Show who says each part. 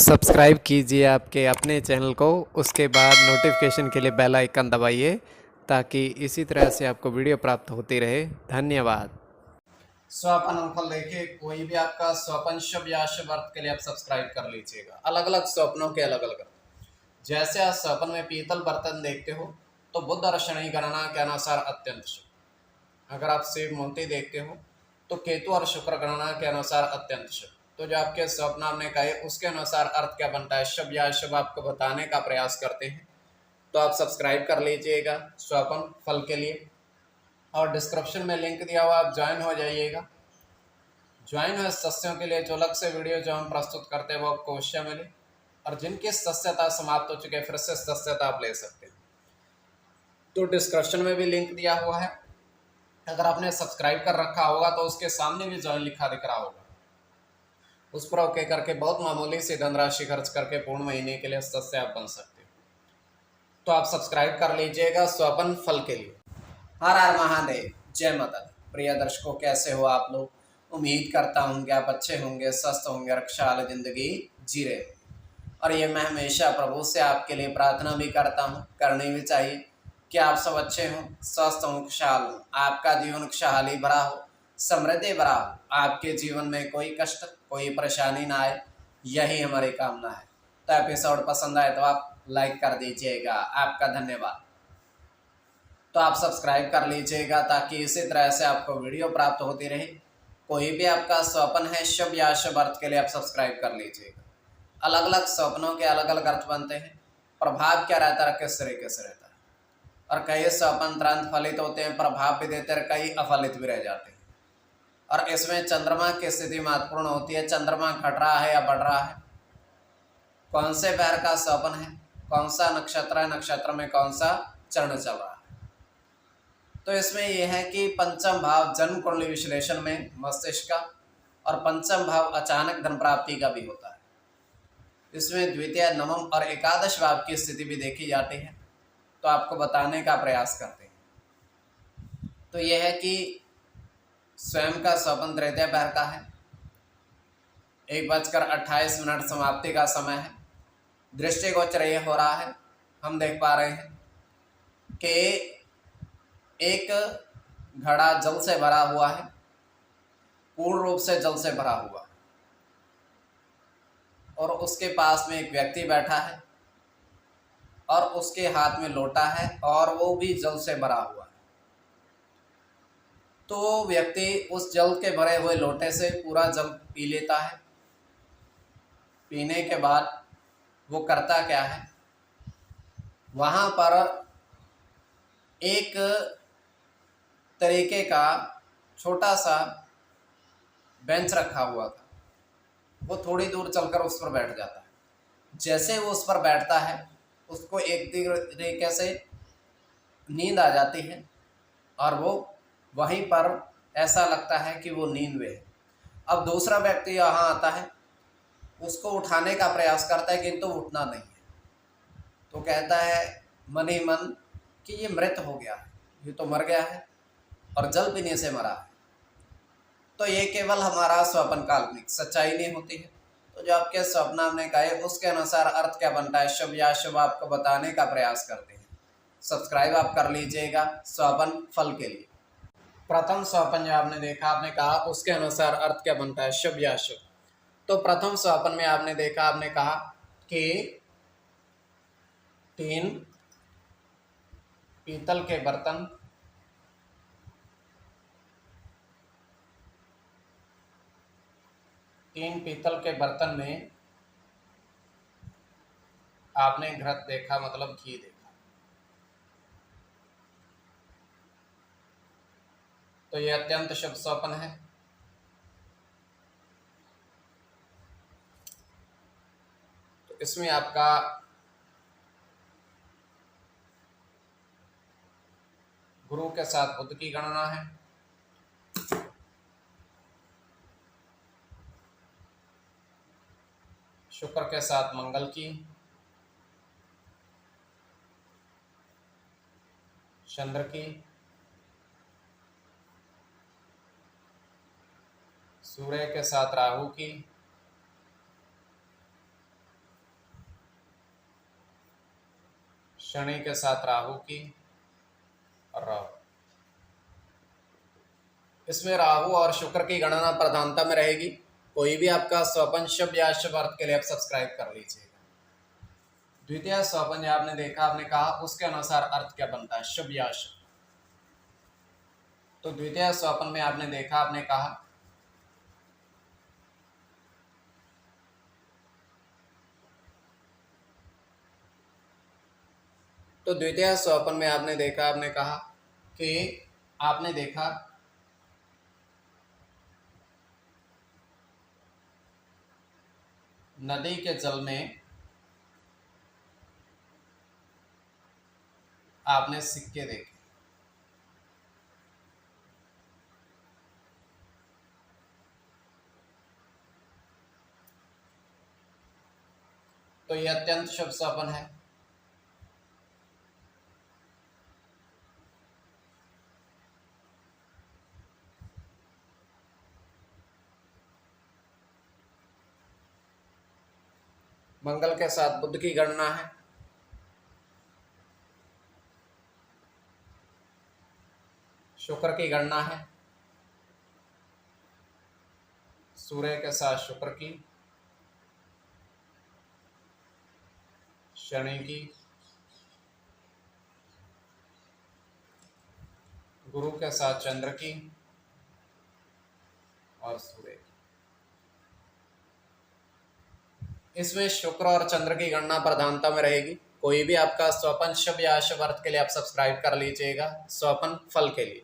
Speaker 1: Subscribe कीजिए आपके अपने चैनल को, उसके बाद नोटिफिकेशन के लिए बेल आइकन दबाइए ताकि इसी तरह से आपको वीडियो प्राप्त होती रहे। धन्यवाद।
Speaker 2: स्वपन अंकफल देखिए, कोई भी आपका स्वपन शुभ या शुभ अर्थ के लिए आप सब्सक्राइब कर लीजिएगा। अलग अलग स्वप्नों के अलग अलग अर्थ। जैसे आप स्वप्न में पीतल बर्तन देखते हो तो बुध और शनि गणना के अनुसार अत्यंत शुभ। अगर आप शिव मूर्ति देखते हो तो केतु और शुक्र गणना के अनुसार अत्यंत शुभ। तो जो आपके स्वप्न आपने कहे उसके अनुसार अर्थ क्या बनता है, शुभ या अशुभ, आपको बताने का प्रयास करते हैं। तो आप सब्सक्राइब कर लीजिएगा स्वपन फल के लिए, और डिस्क्रिप्शन में लिंक दिया हुआ, आप ज्वाइन हो जाइएगा। ज्वाइन हुए सदस्यों के लिए जो अलग से वीडियो जो हम प्रस्तुत करते हैं वो आपको अवश्य मिले, और जिनकी सदस्यता समाप्त हो चुकी है फिर से सदस्यता आप ले सकते हैं। तो डिस्क्रिप्शन में भी लिंक दिया हुआ है। अगर आपने सब्सक्राइब कर रखा होगा तो उसके सामने भी ज्वाइन लिखा दिख रहा होगा, उस पर ओके करके बहुत मामूली सी धनराशि खर्च करके पूर्ण महीने के लिए सदस्य आप बन सकते हो। तो आप सब्सक्राइब कर लीजिएगा स्वपन फल के लिए। हर हर महादेव, जय माता दी। प्रिय दर्शकों, कैसे हो आप लोग? उम्मीद करता हूँ कि आप अच्छे होंगे, स्वस्थ होंगे, रक्षाल जिंदगी जी रहे होंगे। और ये मैं हमेशा प्रभु से आपके लिए प्रार्थना भी करता हूँ, करनी भी चाहिए कि आप सब अच्छे हों, स्वस्थ हों, खुशहाल हों, आपका जीवन खुशहाली भरा हो, समृद्धि भरा हो, आपके जीवन में कोई कष्ट कोई परेशानी ना आए, यही हमारी कामना है। तो एपिसोड पसंद आए तो आप लाइक कर दीजिएगा, आपका धन्यवाद। तो आप सब्सक्राइब कर लीजिएगा ताकि इसी तरह से आपको वीडियो प्राप्त होती रहे। कोई भी आपका स्वप्न है शुभ या अशुभ अर्थ के लिए आप सब्सक्राइब कर लीजिएगा। अलग अलग स्वप्नों के अलग अलग अर्थ बनते हैं। प्रभाव क्या रहता है, किस तरीके से रहता है, और कई स्वप्न तुरंत फलित होते हैं, प्रभाव भी देते हैं, कई अफलित भी रह जाते हैं। और इसमें चंद्रमा की स्थिति महत्वपूर्ण होती है। चंद्रमा घट रहा है या बढ़ रहा है, कौन से पैर का स्वप्न है, कौन सा नक्षत्र है, नक्षत्र में कौन सा चरण चल रहा है। तो इसमें यह है कि पंचम भाव जन्म कुंडली विश्लेषण में मस्तिष्क का, और पंचम भाव अचानक धन प्राप्ति का भी होता है। इसमें द्वितीय, नवम और एकादश भाव की स्थिति भी देखी जाती है। तो आपको बताने का प्रयास करते हैं। तो यह है कि स्वयं का स्वपन तृतीय पैर का है। 1:28 समाप्ति का समय है। दृष्टिगोचर यह हो रहा है, हम देख पा रहे हैं कि एक घड़ा जल से भरा हुआ है, पूर्ण रूप से जल से भरा हुआ, और उसके पास में एक व्यक्ति बैठा है और उसके हाथ में लोटा है और वो भी जल से भरा हुआ है। तो व्यक्ति उस जल के भरे हुए लोटे से पूरा जल पी लेता है। पीने के बाद वो करता क्या है, वहां पर एक तरीके का छोटा सा बेंच रखा हुआ था। वो थोड़ी दूर चलकर उस पर बैठ जाता है। जैसे वो उस पर बैठता है उसको एक तरीके से नींद आ जाती है, और वो वहीं पर ऐसा लगता है कि वो नींद में है। अब दूसरा व्यक्ति यहाँ आता है, उसको उठाने का प्रयास करता है किंतु उठना नहीं है। तो कहता है मन ही मन कि ये मृत हो गया है, ये तो मर गया है और जल पीने से मरा है। तो ये केवल हमारा स्वप्न काल्पनिक, सच्चाई नहीं होती है। तो जो आपके स्वप्न हमने कहे उसके अनुसार अर्थ क्या बनता है, शुभ या अशुभ, आपको बताने का प्रयास करते हैं। सब्सक्राइब आप कर लीजिएगा स्वपन फल के लिए। प्रथम स्वपन जो आपने देखा, आपने कहा उसके अनुसार अर्थ क्या बनता है, शुभ या अशुभ। तो प्रथम स्वपन में आपने देखा, आपने कहा कि 3 पीतल के बर्तन, तीन पीतल के बर्तन में आपने घृत देखा, मतलब घी देखा। तो यह अत्यंत शुभ स्वप्न है। तो इसमें आपका गुरु के साथ बुध की गणना है, शुक्र के साथ मंगल की, चंद्र की, सूर्य के साथ राहु की, शनि के साथ राहु की और राहु। इसमें राहु और शुक्र की गणना प्रधानता में रहेगी। कोई भी आपका स्वपन शुभ या शुभ अर्थ के लिए आप सब्सक्राइब कर लीजिएगा। द्वितीय स्वपन जो आपने देखा, आपने कहा उसके अनुसार अर्थ क्या बनता है, शुभ या शुभ। तो द्वितीय स्वपन में आपने देखा, आपने कहा तो द्वितीय स्वपन में आपने देखा, आपने कहा कि आपने देखा नदी के जल में आपने सिक्के देखे। तो यह अत्यंत शुभ स्वपन है। मंगल के साथ बुध की गणना है। शुक्र की गणना है। सूर्य के साथ शुक्र की, शनि की, गुरु के साथ चंद्र की और सूर्य की। इसमें शुक्र और चंद्र की गणना प्रधानता में रहेगी। कोई भी आपका स्वपन शुभ या अशुभ अर्थ के लिए आप सब्सक्राइब कर लीजिएगा स्वपन फल के लिए।